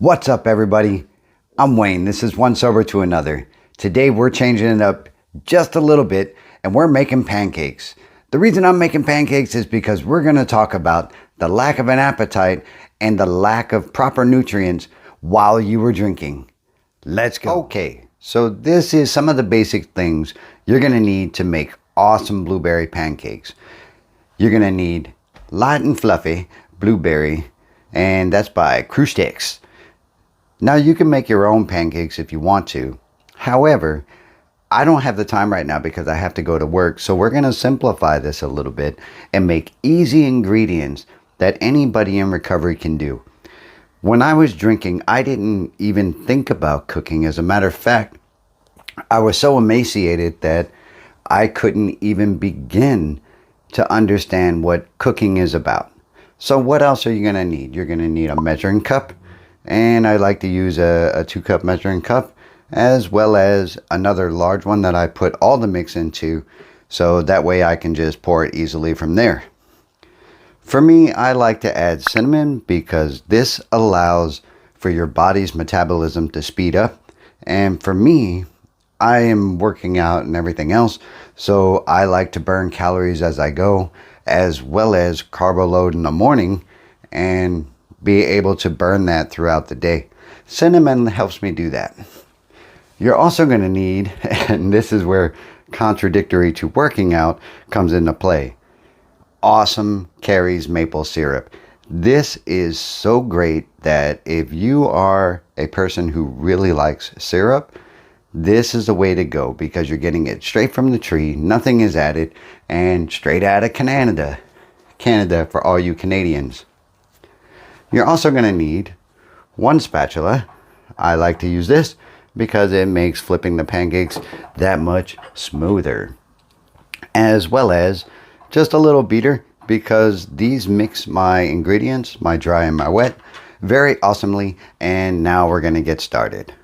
What's up, everybody? I'm Wayne. This is One Sober to Another. Today we're changing it up just a little bit and we're making pancakes. The reason I'm making pancakes is because we're going to talk about the lack of an appetite and the lack of proper nutrients while you were drinking. Let's go. Okay, so this is some of the basic things you're going to need to make awesome blueberry pancakes. You're going to need light and fluffy blueberry, and that's by Pancakes. Now you can make your own pancakes if you want to. However, I don't have the time right now because I have to go to work. So we're going to simplify this a little bit and make easy ingredients that anybody in recovery can do. When I was drinking, I didn't even think about cooking. As a matter of fact, I was so emaciated that I couldn't even begin to understand what cooking is about. So what else are you going to need? You're going to need a measuring cup. And I like to use a 2-cup measuring cup, as well as another large one that I put all the mix into, so that way I can just pour it easily from there. For me, I like to add cinnamon because this allows for your body's metabolism to speed up. And for me, I am working out and everything else, so I like to burn calories as I go, as well as carbo load in the morning and be able to burn that throughout the day. Cinnamon helps me do that. You're also going to need, and this is where contradictory to working out comes into play, awesome Carrie's maple syrup. This is so great that if you are a person who really likes syrup, this is the way to go because you're getting it straight from the tree, nothing is added, and straight out of Canada. Canada for all you Canadians. You're also going to need one spatula. I like to use this because it makes flipping the pancakes that much smoother. As well as just a little beater because these mix my ingredients, my dry and my wet, very awesomely. And now we're going to get started.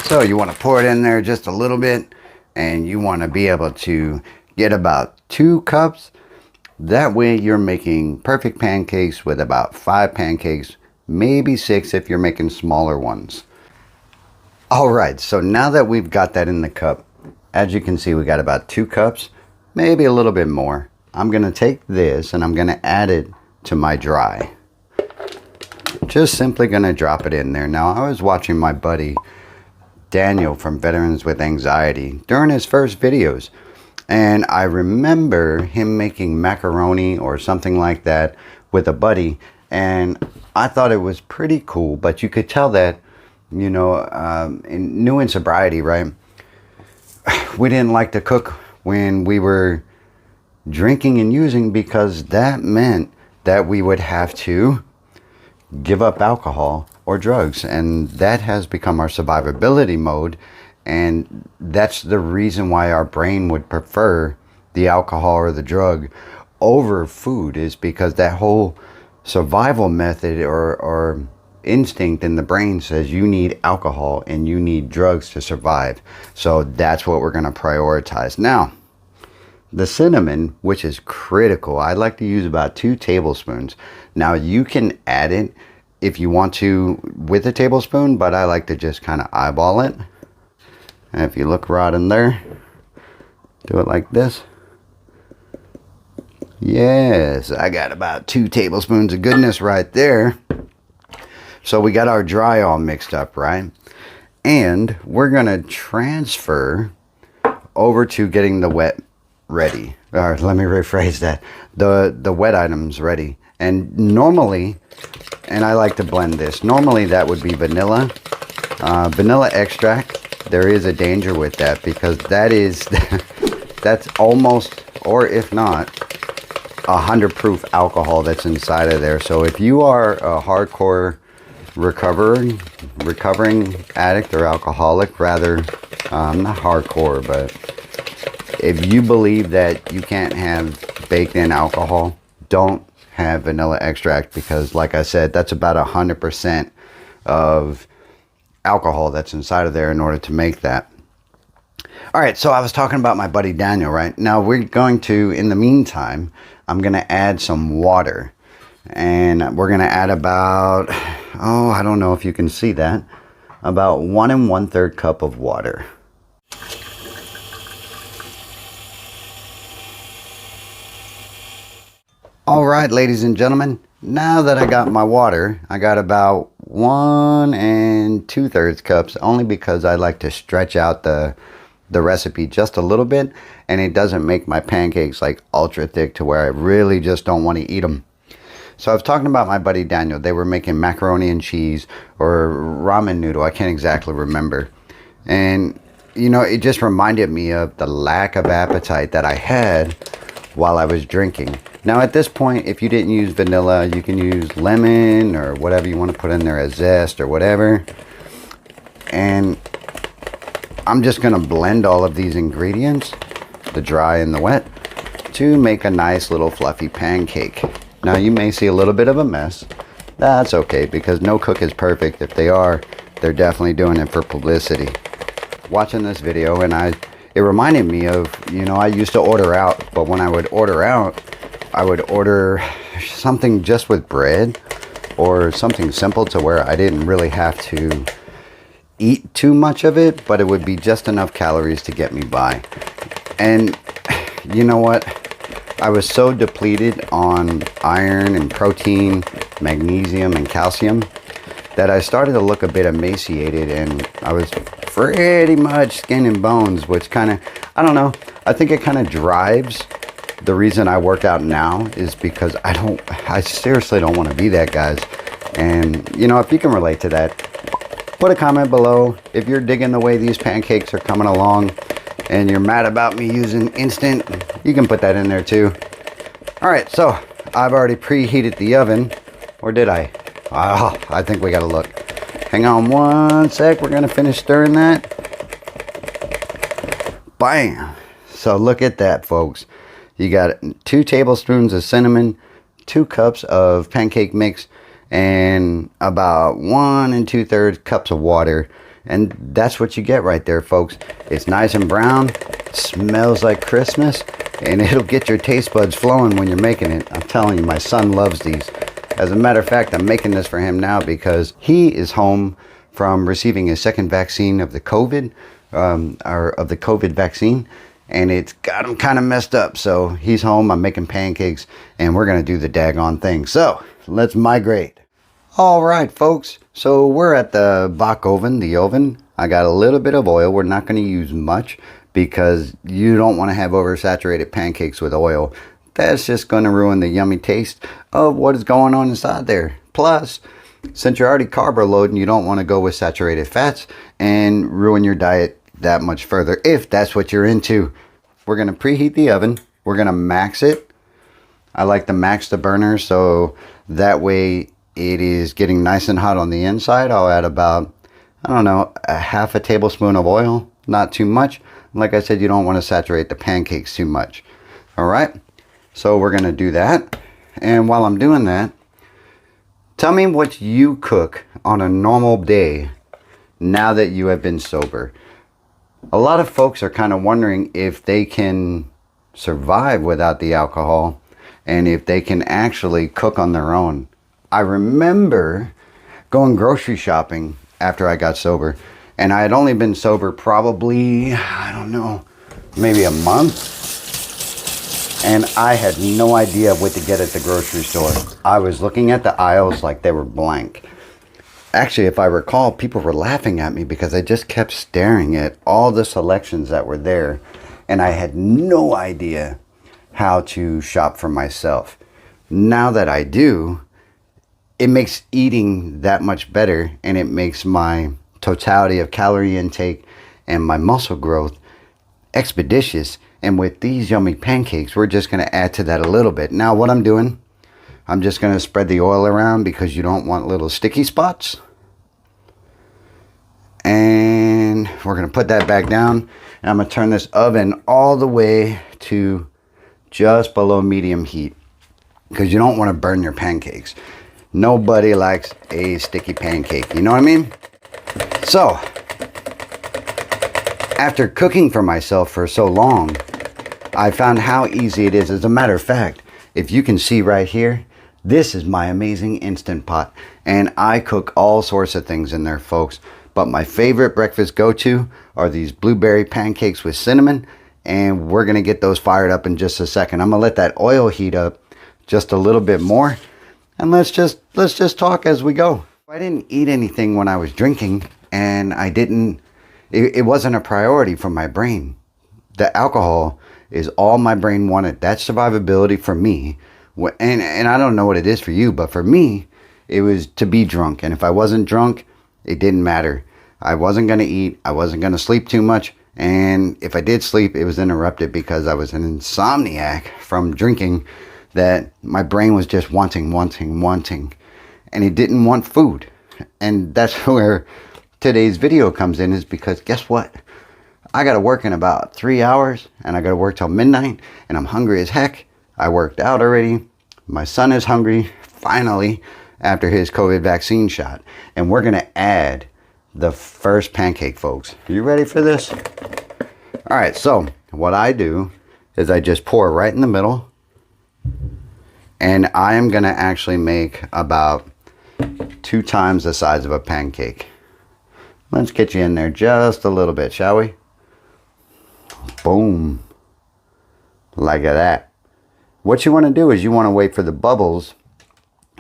So you want to pour it in there just a little bit, and you want to be able to get about 2 cups. That way you're making perfect pancakes with about 5 pancakes, maybe 6 if you're making smaller ones. Alright, so now that we've got that in the cup, as you can see we got about 2 cups, maybe a little bit more. I'm going to take this and I'm going to add it to my dry. Just simply going to drop it in there. Now I was watching my buddy Daniel from Veterans with Anxiety during his first videos, and I remember him making macaroni or something like that with a buddy, and I thought it was pretty cool. But you could tell that, you know, in sobriety, right, we didn't like to cook when we were drinking and using because that meant that we would have to give up alcohol or drugs, and that has become our survivability mode, and that's the reason why our brain would prefer the alcohol or the drug over food, is because that whole survival method or instinct in the brain says you need alcohol and you need drugs to survive. So that's what we're going to prioritize. Now the cinnamon, which is critical, I like to use about 2 tablespoons. Now you can add it if you want to with a tablespoon, but I like to just kind of eyeball it. And if you look right in there, do it like this. Yes, I got about 2 tablespoons of goodness right there. So we got our dry all mixed up, right? And we're gonna transfer over to getting the wet ready. Or let me rephrase that. The wet items ready. And normally, and I like to blend this, normally that would be vanilla extract. There is a danger with that because that's almost, or if not, 100 proof alcohol that's inside of there. So if you are a hardcore recovering addict or alcoholic, rather, not hardcore, but if you believe that you can't have baked in alcohol, don't have vanilla extract, because like I said, that's about 100% of alcohol that's inside of there in order to make that. All right, so I was talking about my buddy Daniel, right? Now we're going to, in the meantime, I'm going to add some water. And we're going to add about, I don't know if you can see that, about 1 1/3 cup of water. All right, ladies and gentlemen, now that I got my water, I got about 1 2/3 cups, only because I like to stretch out the recipe just a little bit, and it doesn't make my pancakes like ultra thick to where I really just don't want to eat them. So I was talking about my buddy Daniel. They were making macaroni and cheese or ramen noodle. I can't exactly remember. And, you know, it just reminded me of the lack of appetite that I had while I was drinking. Now, at this point, if you didn't use vanilla, you can use lemon or whatever you want to put in there as zest or whatever. And I'm just going to blend all of these ingredients, the dry and the wet, to make a nice little fluffy pancake. Now, you may see a little bit of a mess. That's okay, because no cook is perfect. If they are, they're definitely doing it for publicity. Watching this video, and it reminded me of, you know, I used to order out, but when I would order out, I would order something just with bread or something simple to where I didn't really have to eat too much of it, but it would be just enough calories to get me by. And you know what? I was so depleted on iron and protein, magnesium and calcium, that I started to look a bit emaciated, and I was pretty much skin and bones, which kind of, I don't know, I think it kind of drives the reason I work out now, is because I seriously don't want to be that, guys. And, you know, if you can relate to that, put a comment below. If you're digging the way these pancakes are coming along, and you're mad about me using instant, you can put that in there too. All right, so I've already preheated the oven, or did I? Oh, I think we gotta look. Hang on one sec, we're gonna finish stirring that. Bam! So look at that, folks. You got 2 tablespoons of cinnamon, 2 cups of pancake mix, and about 1 2/3 cups of water. And that's what you get right there, folks. It's nice and brown, smells like Christmas, and it'll get your taste buds flowing when you're making it. I'm telling you, my son loves these. As a matter of fact, I'm making this for him now because he is home from receiving his second vaccine of the COVID, vaccine, and it's got him kind of messed up. So he's home, I'm making pancakes, and we're gonna do the daggone thing. So let's migrate. All right, folks, so we're at the Bach oven, the oven. I got a little bit of oil. We're not going to use much because you don't want to have oversaturated pancakes with oil. That's just going to ruin the yummy taste of what is going on inside there. Plus, since you're already carb loading, you don't want to go with saturated fats and ruin your diet that much further, if that's what you're into. We're going to preheat the oven. We're going to max it. I like to max the burner so that way it is getting nice and hot on the inside. I'll add about, I don't know, a half a tablespoon of oil, not too much. Like I said, you don't want to saturate the pancakes too much. All right, so we're going to do that. And while I'm doing that, tell me what you cook on a normal day now that you have been sober. A lot of folks are kind of wondering if they can survive without the alcohol and if they can actually cook on their own. I remember going grocery shopping after I got sober, and I had only been sober probably, I don't know, maybe a month, and I had no idea what to get at the grocery store. I was looking at the aisles like they were blank. Actually, if I recall, people were laughing at me because I just kept staring at all the selections that were there, and I had no idea how to shop for myself. Now that I do, it makes eating that much better, and it makes my totality of calorie intake and my muscle growth expeditious. And with these yummy pancakes, we're just going to add to that a little bit. Now what I'm doing, I'm just going to spread the oil around because you don't want little sticky spots. And we're going to put that back down, and I'm going to turn this oven all the way to just below medium heat because you don't want to burn your pancakes. Nobody likes a sticky pancake, you know what I mean? So, After cooking for myself for so long, I found how easy it is. As a matter of fact, if you can see right here, this is my amazing Instant Pot. And I cook all sorts of things in there, folks. But my favorite breakfast go-to are these blueberry pancakes with cinnamon. And we're going to get those fired up in just a second. I'm going to let that oil heat up just a little bit more. And let's just talk as we go. I didn't eat anything when I was drinking. And it wasn't a priority for my brain. The alcohol is all my brain wanted. That's survivability for me. And I don't know what it is for you, but for me, it was to be drunk. And if I wasn't drunk, it didn't matter. I wasn't going to eat. I wasn't going to sleep too much. And if I did sleep, it was interrupted because I was an insomniac from drinking, that my brain was just wanting. And it didn't want food. And that's where today's video comes in, is because guess what? I got to work in about 3 hours, and I got to work till midnight, and I'm hungry as heck. I worked out already. My son is hungry, finally, after his COVID vaccine shot. And we're going to add the first pancake, folks. Are you ready for this? All right, so what I do is I just pour right in the middle. And I am going to actually make about 2 times the size of a pancake. Let's get you in there just a little bit, shall we? Boom. Like that. What you want to do is you want to wait for the bubbles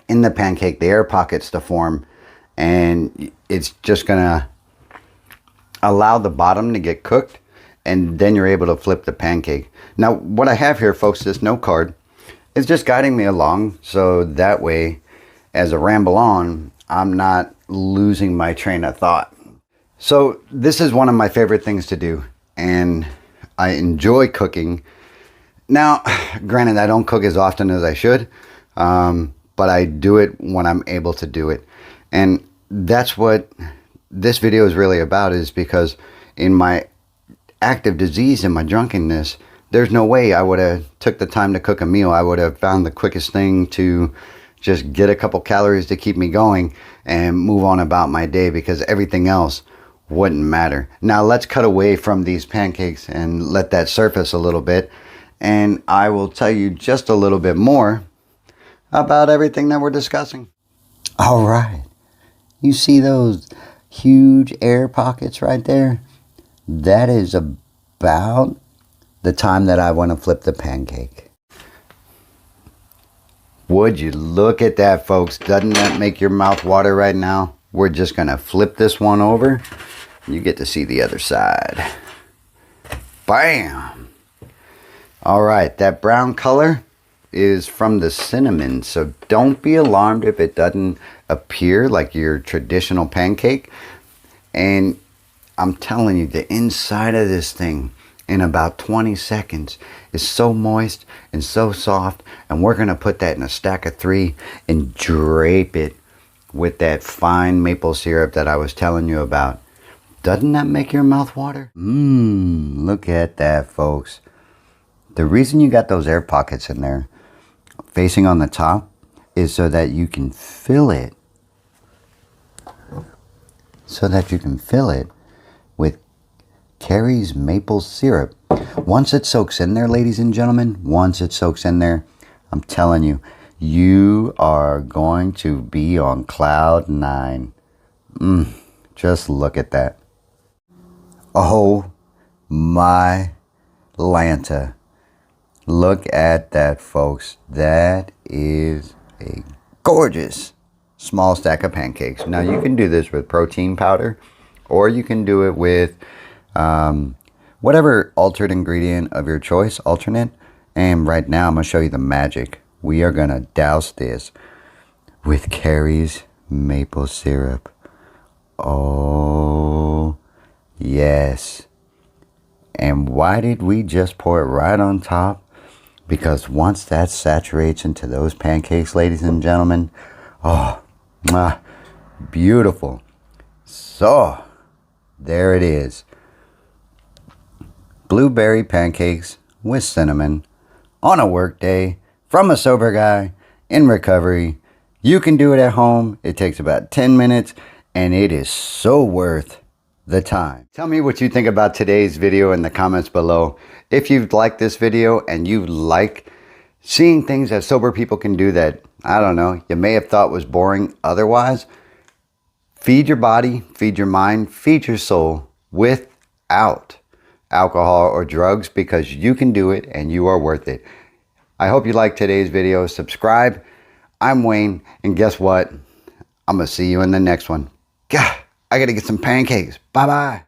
in the pancake, the air pockets to form, and it's just going to allow the bottom to get cooked, and then you're able to flip the pancake. Now, what I have here, folks, this note card is just guiding me along, so that way, as I ramble on, I'm not losing my train of thought. So this is one of my favorite things to do, and I enjoy cooking. Now, granted, I don't cook as often as I should, but I do it when I'm able to do it. And that's what this video is really about, is because in my active disease and my drunkenness, there's no way I would have took the time to cook a meal. I would have found the quickest thing to just get a couple calories to keep me going and move on about my day, because everything else wouldn't matter. Now let's cut away from these pancakes and let that surface a little bit, and I will tell you just a little bit more about everything that we're discussing. All right, you see those huge air pockets right there? That is about the time that I want to flip the pancake. Would you look at that, folks? Doesn't that make your mouth water right now? We're just going to flip this one over. You get to see the other side. Bam! All right, that brown color is from the cinnamon, so don't be alarmed if it doesn't appear like your traditional pancake. And I'm telling you, the inside of this thing in about 20 seconds is so moist and so soft, and we're gonna put that in a stack of 3 and drape it with that fine maple syrup that I was telling you about. Doesn't that make your mouth water? Look at that, folks. The reason you got those air pockets in there facing on the top is so that you can fill it. With Carrie's maple syrup. Once it soaks in there, ladies and gentlemen, once it soaks in there, I'm telling you, you are going to be on cloud 9. Just look at that. Oh my Lanta. Look at that, folks. That is a gorgeous small stack of pancakes. Now you can do this with protein powder, or you can do it with whatever altered ingredient of your choice, alternate. And right now I'm going to show you the magic. We are going to douse this with Carrie's maple syrup. Oh, yes. And why did we just pour it right on top? Because once that saturates into those pancakes, ladies and gentlemen, oh, beautiful. So, there it is. Blueberry pancakes with cinnamon on a work day from a sober guy in recovery. You can do it at home. It takes about 10 minutes, and it is so worth the time. Tell me what you think about today's video in the comments below. If you've liked this video and you like seeing things that sober people can do that, I don't know, you may have thought was boring otherwise, feed your body, feed your mind, feed your soul without alcohol or drugs, because you can do it and you are worth it. I hope you liked today's video. Subscribe. I'm Wayne, and guess what? I'm going to see you in the next one. God, I got to get some pancakes. Bye-bye.